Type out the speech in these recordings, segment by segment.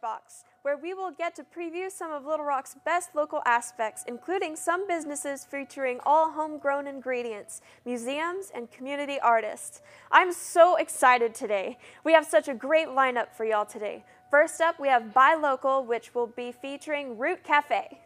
Box, where we will get to preview some of Little Rock's best local aspects, including some businesses featuring all homegrown ingredients, museums, and community artists. I'm so excited today. We have such a great lineup for y'all today. First up, we have Buy Local, which will be featuring Root Cafe.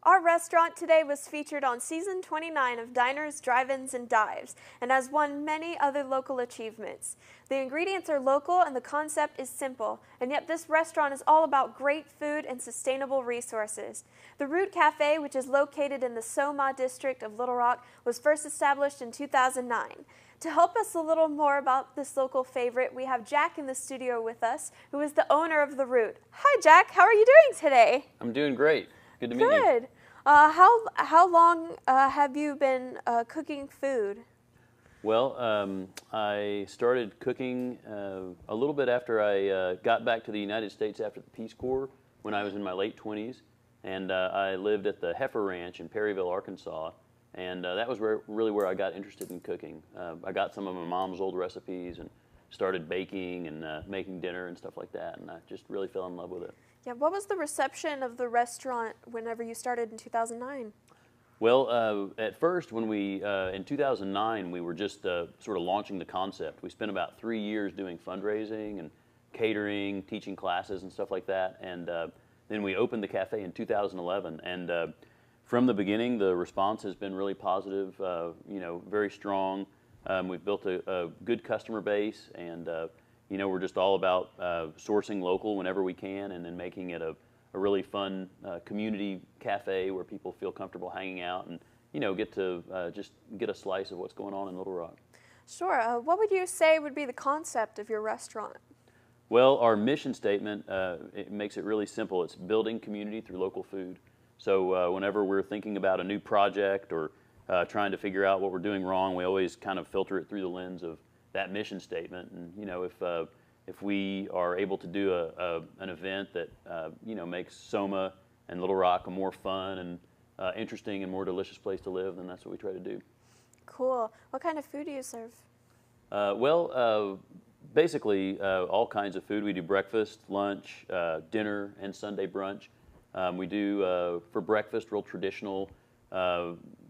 Our restaurant today was featured on season 29 of Diners, Drive-Ins, and Dives, and has won many other local achievements. The ingredients are local and the concept is simple, and yet this restaurant is all about great food and sustainable resources. The Root Cafe, which is located in the Soma district of Little Rock, was first established in 2009. To help us a little more about this local favorite, we have Jack in the studio with us, who is the owner of the Root. Hi Jack, how are you doing today? I'm doing great. Good to meet you. Good. How long have you been cooking food? Well, I started cooking a little bit after I got back to the United States after the Peace Corps when I was in my late 20s. And I lived at the Heifer Ranch in Perryville, Arkansas. And that was really where I got interested in cooking. I got some of my mom's old recipes and started baking and making dinner and stuff like that. And I just really fell in love with it. Yeah, what was the reception of the restaurant whenever you started in 2009? Well, at first, when in 2009, we were just sort of launching the concept. We spent about 3 years doing fundraising and catering, teaching classes and stuff like that. And then we opened the cafe in 2011. And from the beginning, the response has been really positive, very strong. We've built a good customer base, and we're just all about sourcing local whenever we can, and then making it a really fun community cafe where people feel comfortable hanging out and get to just get a slice of what's going on in Little Rock. Sure. What would you say would be the concept of your restaurant? Well, our mission statement it makes it really simple. It's building community through local food. So whenever we're thinking about a new project or trying to figure out what we're doing wrong, we always kind of filter it through the lens of that mission statement. And if we are able to do an event that makes Soma and Little Rock a more fun and interesting and more delicious place to live, then that's what we try to do. Cool. What kind of food do you serve? Basically all kinds of food. We do breakfast, lunch, dinner, and Sunday brunch. We do for breakfast real traditional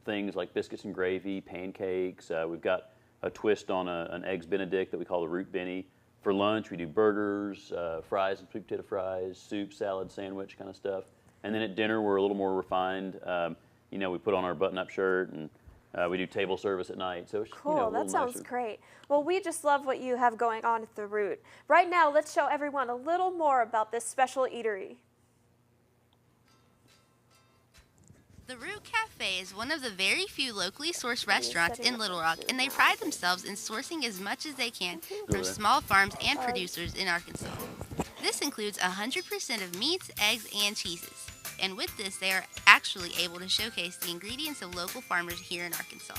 things like biscuits and gravy, pancakes. We've got a twist on an Eggs Benedict that we call the Root Benny. For lunch, we do burgers, fries and sweet potato fries, soup, salad, sandwich kind of stuff. And then at dinner, we're a little more refined. We put on our button-up shirt, and we do table service at night. So it's, cool, that sounds great. Well, we just love what you have going on at the Root. Right now, let's show everyone a little more about this special eatery. The Root Cafe is one of the very few locally sourced restaurants in Little Rock, and they pride themselves in sourcing as much as they can from small farms and producers in Arkansas. This includes 100% of meats, eggs, and cheeses. And with this, they are actually able to showcase the ingredients of local farmers here in Arkansas.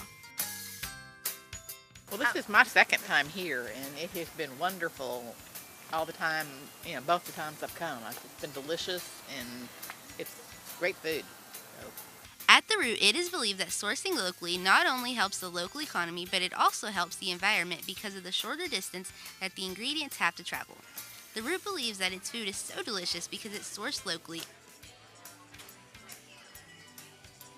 Well, this is my second time here, and it has been wonderful all the time, both the times I've come. It's been delicious, and it's great food. At the Root, it is believed that sourcing locally not only helps the local economy, but it also helps the environment because of the shorter distance that the ingredients have to travel. The Root believes that its food is so delicious because it's sourced locally.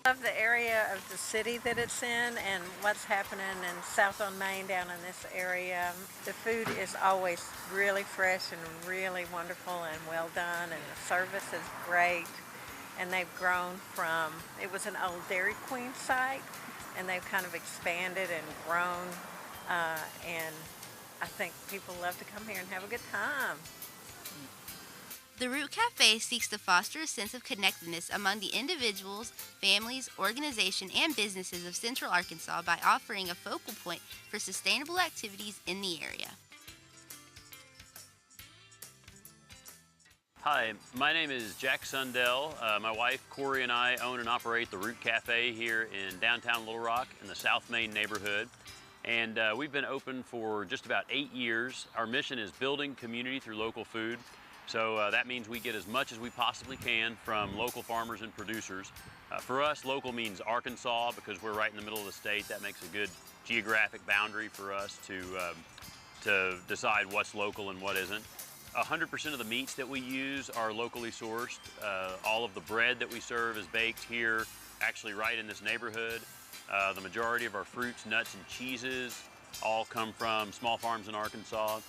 I love the area of the city that it's in and what's happening in South on Main down in this area. The food is always really fresh and really wonderful and well done, and the service is great. And they've grown from, it was an old Dairy Queen site, and they've kind of expanded and grown, and I think people love to come here and have a good time. The Root Cafe seeks to foster a sense of connectedness among the individuals, families, organizations, and businesses of Central Arkansas by offering a focal point for sustainable activities in the area. Hi, my name is Jack Sundell. My wife Corey and I own and operate the Root Cafe here in downtown Little Rock in the South Main neighborhood. And we've been open for just about 8 years. Our mission is building community through local food. So that means we get as much as we possibly can from local farmers and producers. For us, local means Arkansas because we're right in the middle of the state. That makes a good geographic boundary for us to decide what's local and what isn't. 100% of the meats that we use are locally sourced. All of the bread that we serve is baked here, actually right in this neighborhood. The majority of our fruits, nuts, and cheeses all come from small farms in Arkansas.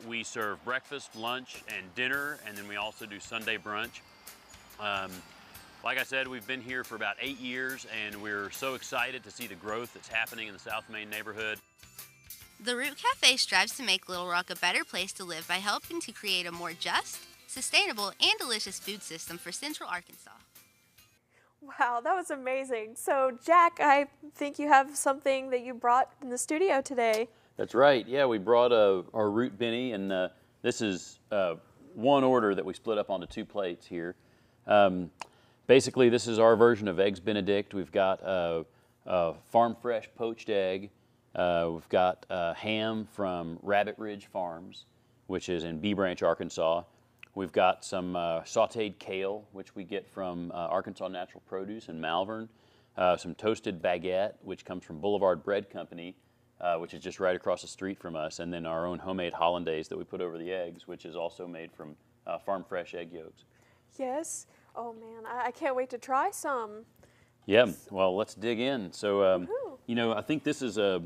We serve breakfast, lunch, and dinner, and then we also do Sunday brunch. Like I said, we've been here for about 8 years, and we're so excited to see the growth that's happening in the South Main neighborhood. The Root Cafe strives to make Little Rock a better place to live by helping to create a more just, sustainable, and delicious food system for Central Arkansas. Wow, that was amazing. So, Jack, I think you have something that you brought in the studio today. That's right. Yeah, we brought our Root Benny, and this is one order that we split up onto 2 plates here. Basically, this is our version of Eggs Benedict. We've got a farm fresh poached egg. We've got ham from Rabbit Ridge Farms, which is in Bee Branch, Arkansas. We've got some sauteed kale, which we get from Arkansas Natural Produce in Malvern. Some toasted baguette, which comes from Boulevard Bread Company, which is just right across the street from us. And then our own homemade hollandaise that we put over the eggs, which is also made from farm fresh egg yolks. Yes. Oh, man, I can't wait to try some. Yeah, well, let's dig in. So, you know, I think this is a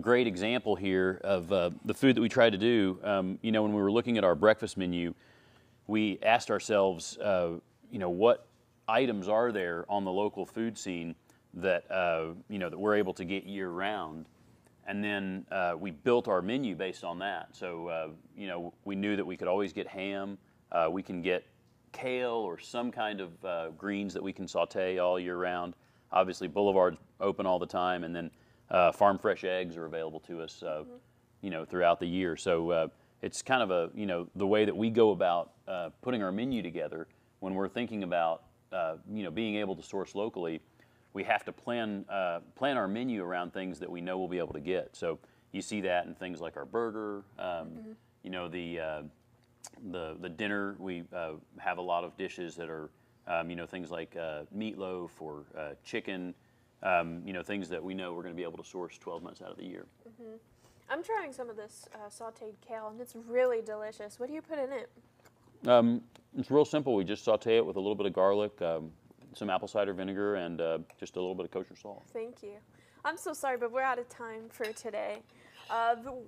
great example here of the food that we try to do. You know, when we were looking at our breakfast menu, we asked ourselves, you know, what items are there on the local food scene that, you know, that we're able to get year round. And then we built our menu based on that. So, you know, we knew that we could always get ham. We can get kale or some kind of greens that we can saute all year round. Obviously, Boulevard's open all the time. And then farm fresh eggs are available to us, you know, throughout the year. So it's kind of a, you know, the way that we go about putting our menu together when we're thinking about, you know, being able to source locally. We have to plan our menu around things that we know we'll be able to get. So you see that in things like our burger, you know, the dinner. We have a lot of dishes that are, you know, things like meatloaf or chicken, you know, things that we know we're going to be able to source 12 months out of the year. I'm trying some of this sauteed kale, and it's really delicious. What do you put in it? It's real simple. We just saute it with a little bit of garlic, some apple cider vinegar, and just a little bit of kosher salt. Thank you. I'm so sorry, but we're out of time for today.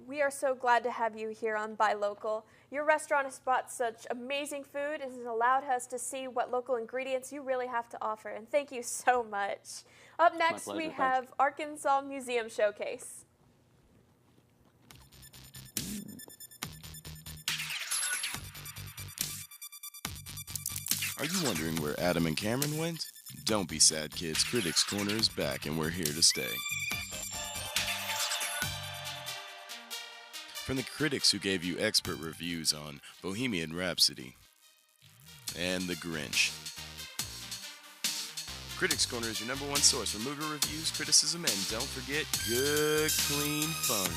We are so glad to have you here on Buy Local. Your restaurant has brought such amazing food and has allowed us to see what local ingredients you really have to offer. And thank you so much. Up next, we have Arkansas Museum Showcase. Are you wondering where Adam and Cameron went? Don't be sad, kids. Critics Corner is back, and we're here to stay. From the critics who gave you expert reviews on Bohemian Rhapsody and The Grinch. Critics Corner is your #1 source for movie reviews, criticism, and don't forget, good, clean fun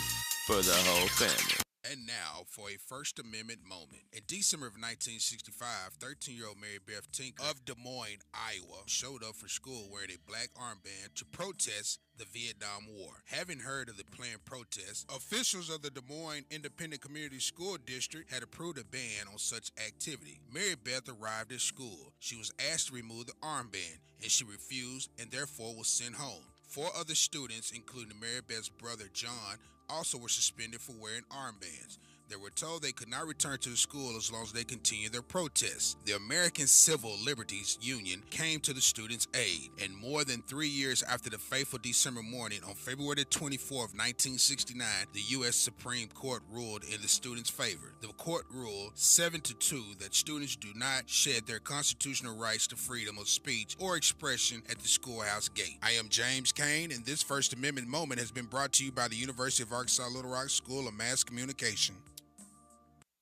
for the whole family. And now for a First Amendment moment. In December of 1965, 13-year-old Mary Beth Tinker of Des Moines, Iowa, showed up for school wearing a black armband to protest the Vietnam War. Having heard of the planned protest, officials of the Des Moines Independent Community School District had approved a ban on such activity. Mary Beth arrived at school. She was asked to remove the armband, and she refused and therefore was sent home. 4 other students, including Mary Beth's brother John, also were suspended for wearing armbands. They were told they could not return to the school as long as they continued their protests. The American Civil Liberties Union came to the students' aid, and more than 3 years after the fateful December morning on February 24, 1969, the U.S. Supreme Court ruled in the students' favor. The court ruled 7-2 that students do not shed their constitutional rights to freedom of speech or expression at the schoolhouse gate. I am James Cain, and this First Amendment moment has been brought to you by the University of Arkansas Little Rock School of Mass Communication.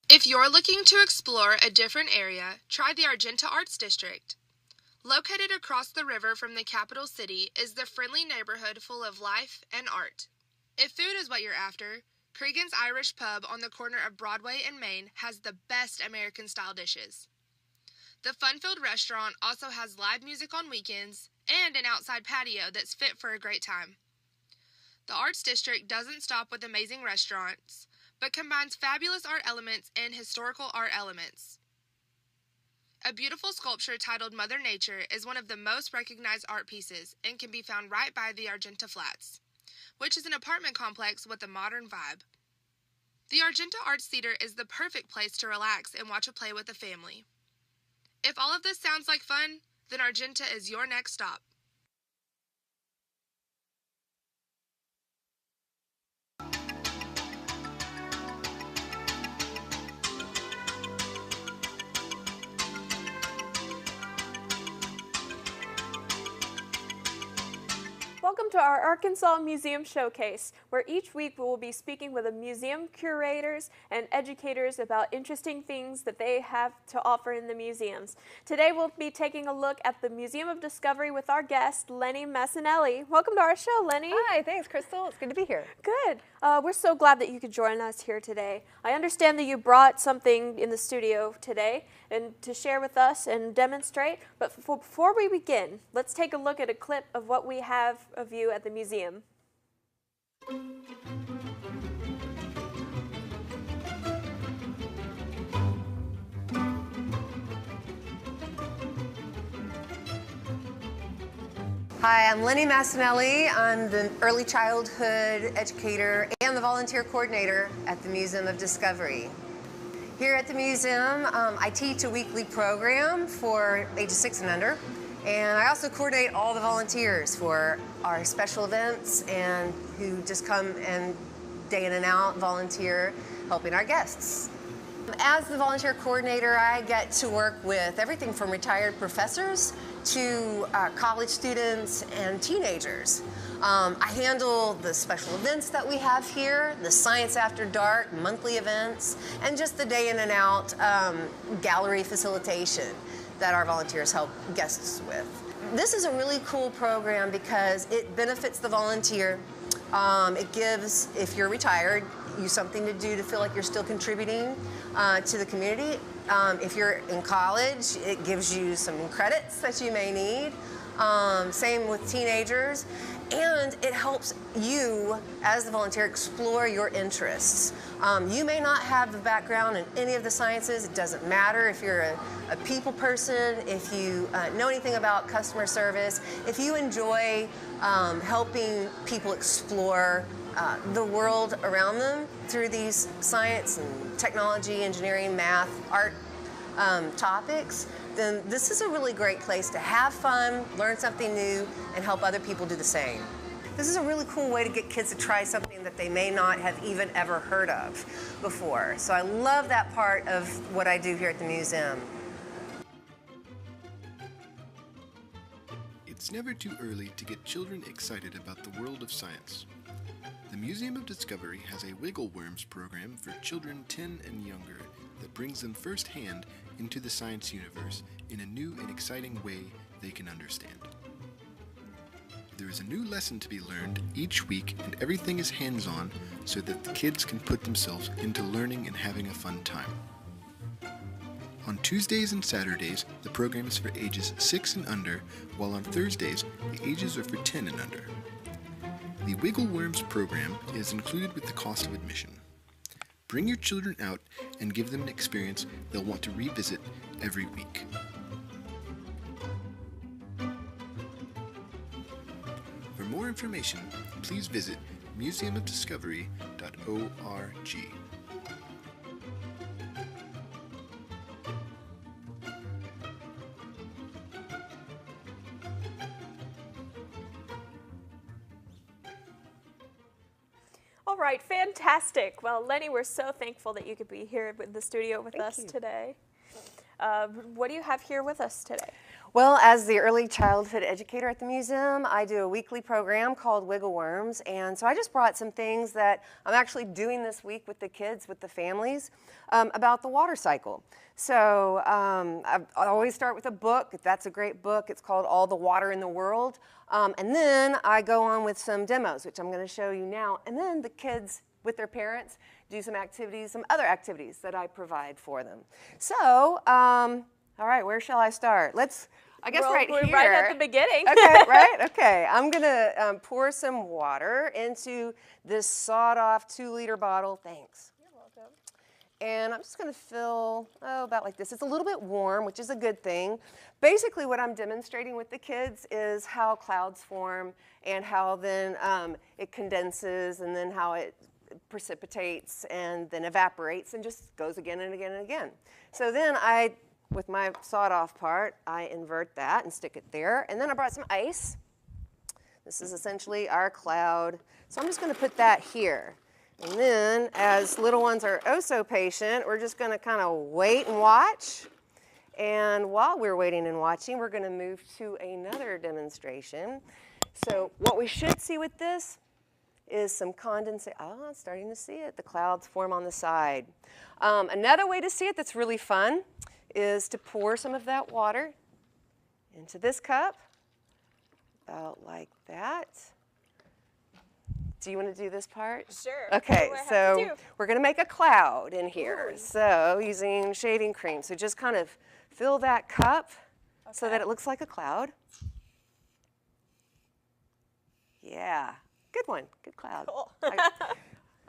If you're looking to explore a different area, try the Argenta Arts District. Located across the river from the capital city is the friendly neighborhood full of life and art. If food is what you're after, Cregan's Irish Pub on the corner of Broadway and Main has the best American-style dishes. The fun-filled restaurant also has live music on weekends and an outside patio that's fit for a great time. The Arts District doesn't stop with amazing restaurants, but combines fabulous art elements and historical art elements. A beautiful sculpture titled Mother Nature is one of the most recognized art pieces and can be found right by the Argenta Flats, which is an apartment complex with a modern vibe. The Argenta Arts Theater is the perfect place to relax and watch a play with a family. If all of this sounds like fun, then Argenta is your next stop. Welcome to our Arkansas Museum Showcase, where each week we will be speaking with the museum curators and educators about interesting things that they have to offer in the museums. Today we'll be taking a look at the Museum of Discovery with our guest, Lenny Massinelli. Welcome to our show, Lenny. Hi, thanks, Crystal. It's good to be here. Good. We're so glad that you could join us here today. I understand that you brought something in the studio today and to share with us and demonstrate, but before we begin, let's take a look at a clip of what we have of you at the museum. Hi, I'm Lenny Massinelli. I'm the early childhood educator and the volunteer coordinator at the Museum of Discovery. Here at the museum, I teach a weekly program for ages 6 and under, and I also coordinate all the volunteers for our special events and who just come and day in and out volunteer helping our guests. As the volunteer coordinator, I get to work with everything from retired professors to college students and teenagers. I handle the special events that we have here, the Science After Dark monthly events, and just the day in and out gallery facilitation that our volunteers help guests with. This is a really cool program because it benefits the volunteer. It gives, if you're retired, you something to do to feel like you're still contributing to the community. If you're in college, it gives you some credits that you may need. Same with teenagers. And it helps you, as the volunteer, explore your interests. You may not have the background in any of the sciences. It doesn't matter if you're a people person, if you know anything about customer service, if you enjoy helping people explore the world around them through these science and technology, engineering, math, art topics, then this is a really great place to have fun, learn something new, and help other people do the same. This is a really cool way to get kids to try something that they may not have even ever heard of before. So I love that part of what I do here at the museum. It's never too early to get children excited about the world of science. The Museum of Discovery has a Wiggle Worms program for children 10 and younger that brings them firsthand into the science universe in a new and exciting way they can understand. There is a new lesson to be learned each week, and everything is hands-on so that the kids can put themselves into learning and having a fun time. On Tuesdays and Saturdays, the program is for ages 6 and under, while on Thursdays, the ages are for 10 and under. The Wiggle Worms program is included with the cost of admission. Bring your children out and give them an experience they'll want to revisit every week. For more information, please visit museumofdiscovery.org. All right, fantastic. Well, Lenny, we're so thankful that you could be here in the studio with us today. What do you have here with us today? Well, as the early childhood educator at the museum, I do a weekly program called Wiggle Worms, and so I just brought some things that I'm actually doing this week with the kids, with the families, about the water cycle. So I always start with a book. That's a great book. It's called All the Water in the World. And then I go on with some demos, which I'm going to show you now. And then the kids, with their parents, do some activities, some other activities that I provide for them. So, all right, where shall I start? I guess right here. We're right at the beginning. Okay, right? Okay. I'm going to pour some water into this sawed-off 2-liter bottle. Thanks. You're welcome. And I'm just going to fill, about like this. It's a little bit warm, which is a good thing. Basically, what I'm demonstrating with the kids is how clouds form and how then it condenses and then how it precipitates and then evaporates and just goes again and again and again. So then with my sawed-off part, I invert that and stick it there. And then I brought some ice. This is essentially our cloud. So I'm just going to put that here. And then, as little ones are oh so patient, we're just going to kind of wait and watch. And while we're waiting and watching, we're going to move to another demonstration. So what we should see with this is some condensation. Oh, I'm starting to see it. The clouds form on the side. Another way to see it that's really fun is to pour some of that water into this cup, about like that. Do you want to do this part? Sure. Okay, so we're going to make a cloud in here. Ooh. So using shaving cream. So just kind of fill that cup so that it looks like a cloud. Yeah, good one, good cloud. Cool.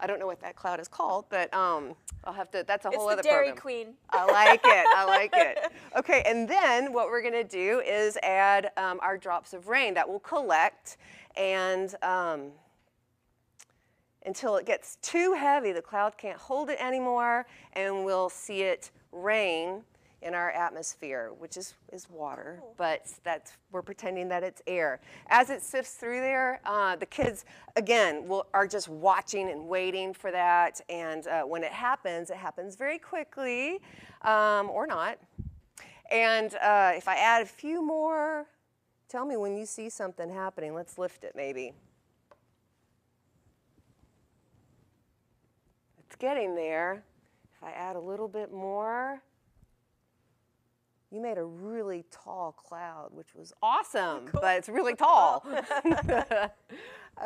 I don't know what that cloud is called, but I'll have to, that's a whole other It's the Dairy program. Queen. I like it, I like it. Okay, and then what we're gonna do is add our drops of rain that will collect, and until it gets too heavy, the cloud can't hold it anymore, and we'll see it rain in our atmosphere, which is water, but we're pretending that it's air. As it sifts through there, the kids, again, are just watching and waiting for that, and when it happens very quickly, or not. And if I add a few more, tell me when you see something happening. Let's lift it, maybe. It's getting there. If I add a little bit more, you made a really tall cloud, which was awesome, cool. But it's really tall.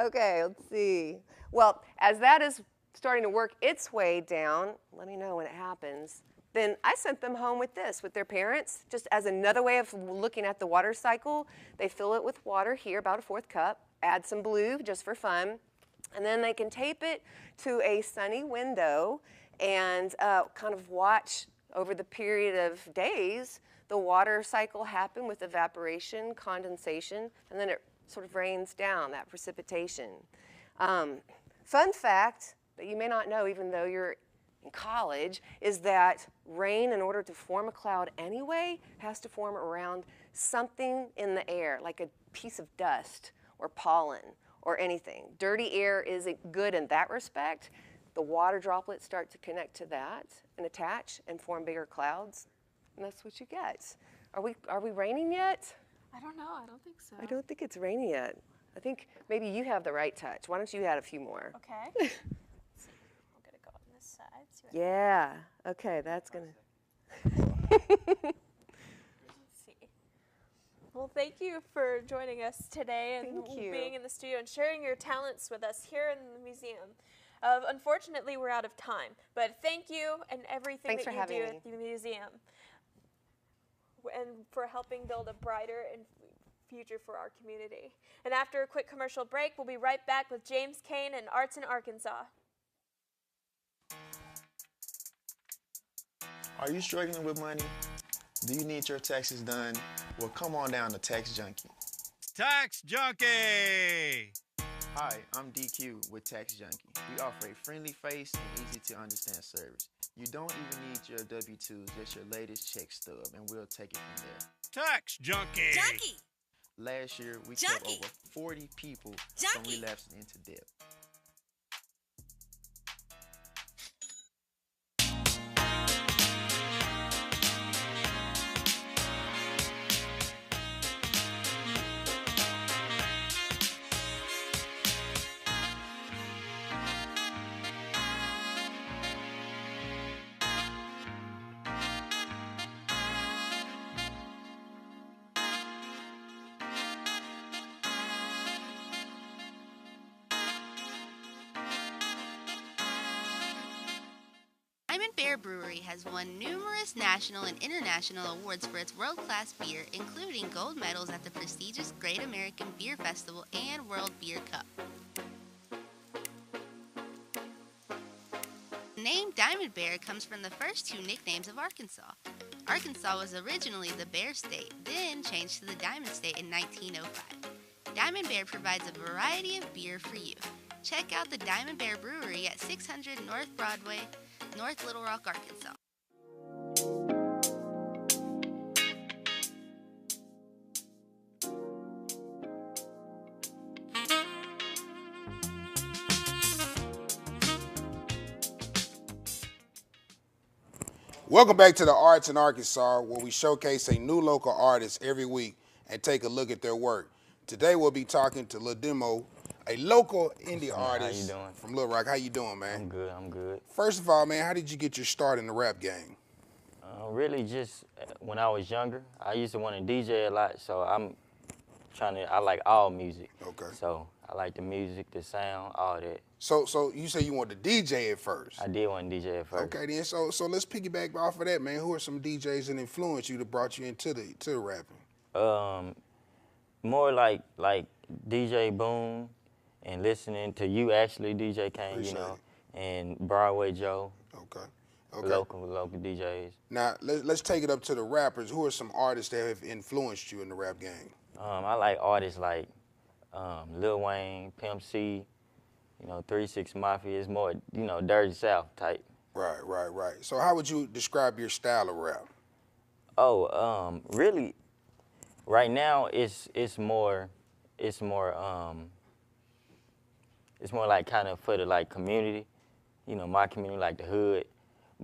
Okay, let's see. Well, as that is starting to work its way down, let me know when it happens, then I sent them home with this, with their parents, just as another way of looking at the water cycle. They fill it with water here, about a 1/4 cup, add some blue just for fun, and then they can tape it to a sunny window and kind of watch over the period of days the water cycle happen with evaporation, condensation, and then it sort of rains down, that precipitation. Fun fact that you may not know, even though you're in college, is that rain, in order to form a cloud anyway, has to form around something in the air, like a piece of dust or pollen or anything. Dirty air isn't good in that respect. The water droplets start to connect to that and attach and form bigger clouds, and that's what you get. Are we raining yet? I don't know. I don't think so. I don't think it's raining yet. I think maybe you have the right touch. Why don't you add a few more? Okay. I'm gonna go on this side. Yeah. Okay, that's gonna. Let's see. Well, thank you for joining us today and being in the studio and sharing your talents with us here in the museum. Unfortunately, we're out of time, but thank you and everything that you do at the museum, and for helping build a brighter and future for our community. And after a quick commercial break, we'll be right back with James Cain and Arts in Arkansas. Are you struggling with money? Do you need your taxes done? Well, come on down to Tax Junkie. Tax Junkie! Hi, I'm DQ with Tax Junkie. We offer a friendly face and easy to understand service. You don't even need your W-2s, just your latest check stub, and we'll take it from there. Tax Junkie! Junkie! Last year, we kept over 40 people from relapsing into debt. Diamond Bear Brewery has won numerous national and international awards for its world-class beer, including gold medals at the prestigious Great American Beer Festival and World Beer Cup. The name Diamond Bear comes from the first two nicknames of Arkansas. Arkansas was originally the Bear State, then changed to the Diamond State in 1905. Diamond Bear provides a variety of beer for you. Check out the Diamond Bear Brewery at 600 North Broadway, North Little Rock, Arkansas. Welcome back to the Arts in Arkansas, where we showcase a new local artist every week and take a look at their work. Today we'll be talking to Lil Demo, a local indie artist from Little Rock. How you doing, man? I'm good. First of all, man, how did you get your start in the rap game? Really just when I was younger, I used to want to DJ a lot, so I like all music. Okay. So I like the music, the sound, all that. So you say you wanted to DJ at first? I did want to DJ at first. Okay, then. So let's piggyback off of that, man. Who are some DJs that influenced you that brought you into the rapping? More like DJ Boom and listening to you actually, DJ Cain, you know, and Broadway Joe. Okay. Local DJs. Now let's take it up to the rappers. Who are some artists that have influenced you in the rap game? I like artists like Lil Wayne, Pimp C, 3 6 Mafia. It's more, Dirty South type. Right. So how would you describe your style of rap? Really, right now it's more like kind of for the like community, my community, like the hood.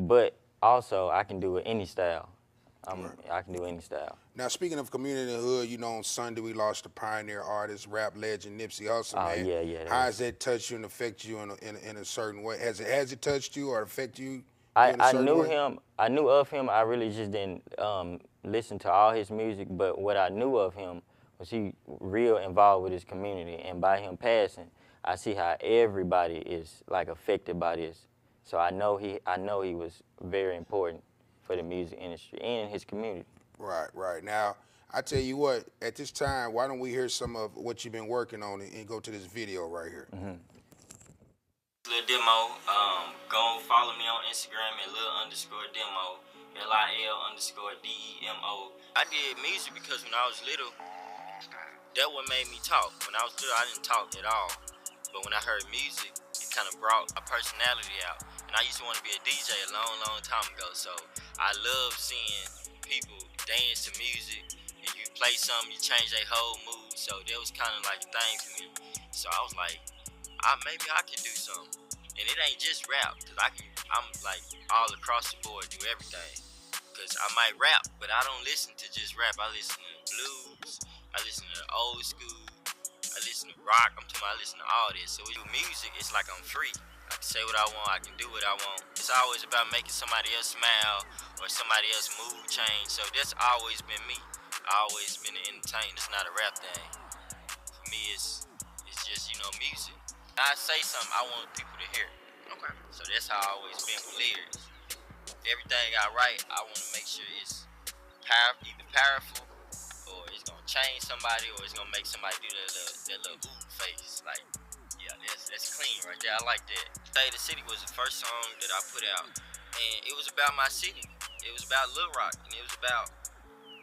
But also I can do it any style. I can do any style. Now, speaking of community and hood, on Sunday we lost a pioneer artist, rap legend Nipsey Hussle, man. Yeah. How has that touched you and affect you in a certain way? Has it touched you or affected you? I knew him. I knew of him. I really just didn't listen to all his music. But what I knew of him was he real involved with his community. And by him passing, I see how everybody is like affected by this. So I know he was very important for the music industry and his community. Right. Now, I tell you what, at this time, why don't we hear some of what you've been working on and go to this video right here. Lil Demo, go follow me on Instagram at Lil_Demo, LIL_DEMO. I did music because when I was little, that what made me talk. When I was little, I didn't talk at all. But when I heard music, it kind of brought a personality out. And I used to want to be a DJ a long time ago. So I love seeing people dance to music. And you play something, you change their whole mood. So that was kind of like a thing for me. So I was like, maybe I could do something. And it ain't just rap, because I'm like all across the board, do everything. Because I might rap, but I don't listen to just rap. I listen to blues, I listen to old school, I listen to rock, I listen to all this. So with music, it's like I'm free. I can say what I want, I can do what I want. It's always about making somebody else smile or somebody else mood change. So that's always been me. I always been an entertainer. It's not a rap thing. For me, it's just, music. I say something I want people to hear. Okay. So that's how I always been with lyrics. Everything I write, I want to make sure it's either powerful or it's going to change somebody or it's going to make somebody do that little ooh face. Like, yeah, that's clean right there. I like that. State of the City was the first song that I put out. And it was about my city. It was about Little Rock. And it was about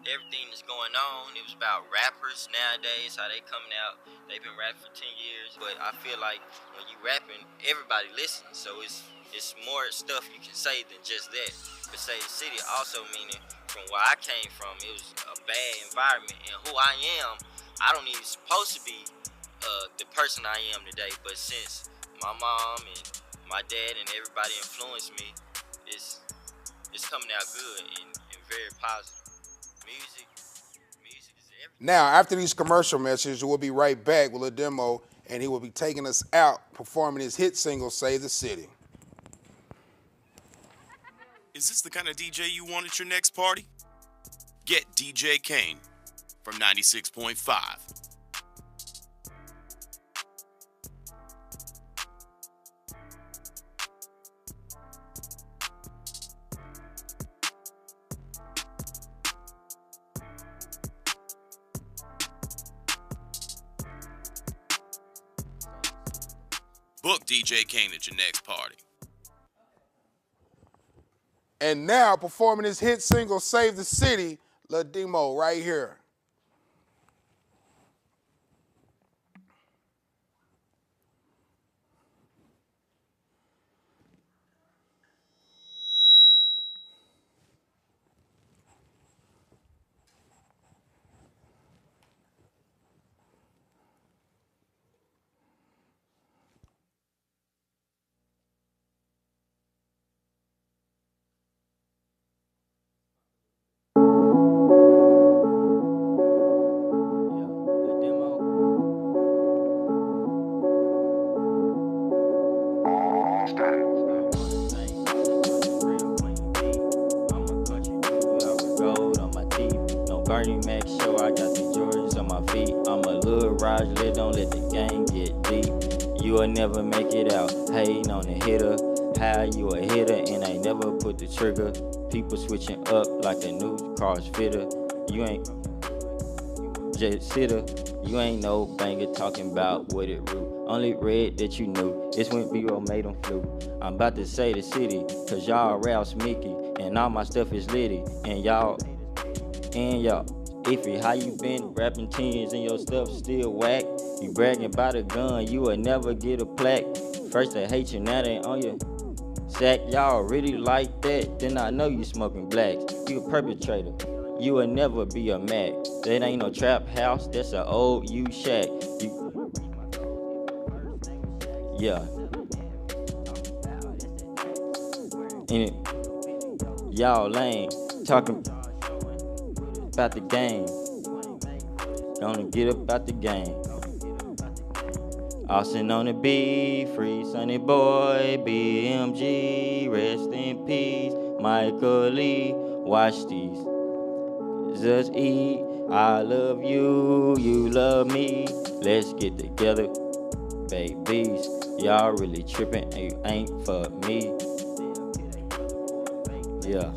everything that's going on. It was about rappers nowadays, how they coming out. They've been rapping for 10 years. But I feel like when you rapping, everybody listens. So it's more stuff you can say than just that. But State of the City also meaning from where I came from, it was a bad environment. And who I am, I don't even supposed to be the person I am today. But since my mom and my dad and everybody influenced me, it's coming out good and very positive. Music is everything. Now, after these commercial messages, we'll be right back with a demo, and he will be taking us out performing his hit single, Save the City. Is this the kind of DJ you want at your next party? Get DJ Cain from 96.5. Book DJ Cain at your next party. And now performing his hit single, Save the City, Lil Demo right here. Bernie Mac show, I got the Jordans on my feet. I'm a little Raj lit, don't let the game get deep. You will never make it out, hating on the hitter. How you a hitter and I never put the trigger. People switching up like a new crossfitter. You ain't just sitter. You ain't no banger talking about what it root. Only read that you knew, it's when B-roll made them flu. I'm about to say the city, cause y'all Ralph's Mickey. And all my stuff is litty, and y'all, iffy, how you been rapping teens and your stuff still whack? You bragging about a gun, you will never get a plaque. First they hate you, now they on you. Sack, y'all really like that, then I know you smoking blacks. You a perpetrator, you will never be a Mac. That ain't no trap house, that's an old U shack. Yeah. And y'all lame, talking about the game. Gonna get up out the game. Austin on the beat, free Sonny Boy, BMG, rest in peace, Michael Lee, watch these. Just eat, I love you, you love me, let's get together, babies. Y'all really tripping, and you ain't for me. Yeah.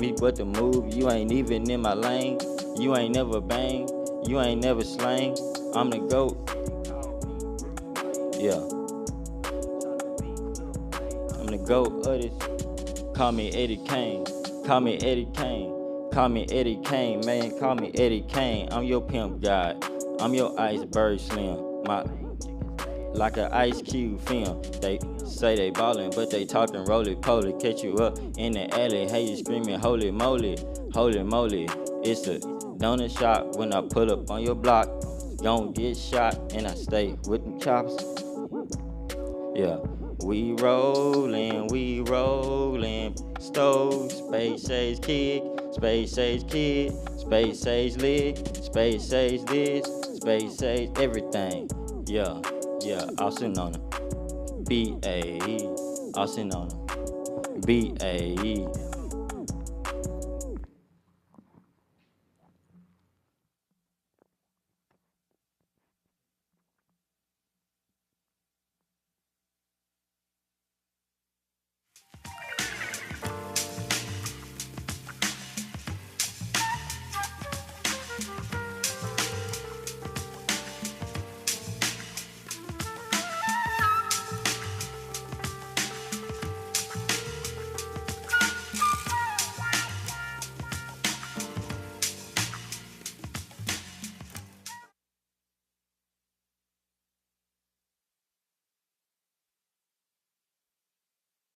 Me but the move, you ain't even in my lane. You ain't never bang, you ain't never slang. I'm the GOAT. Yeah. I'm the GOAT of this. Call me Eddie Cain. Call me Eddie Cain. Call me Eddie Cain, man. Call me Eddie Cain. I'm your pimp god. I'm your iceberg slim. Like an Ice Cube film. They say they ballin', but they talkin' roly-poly. Catch you up in the alley, hey, you screaming holy moly, holy moly. It's a donut shop when I pull up on your block. Gon' get shot, and I stay with them chops. Yeah, we rollin', stove, space age kid, space age kid, space age lit, space age this, space age everything. Yeah. Yeah, Austin on it. B-A-E. Austin on it. B-A-E.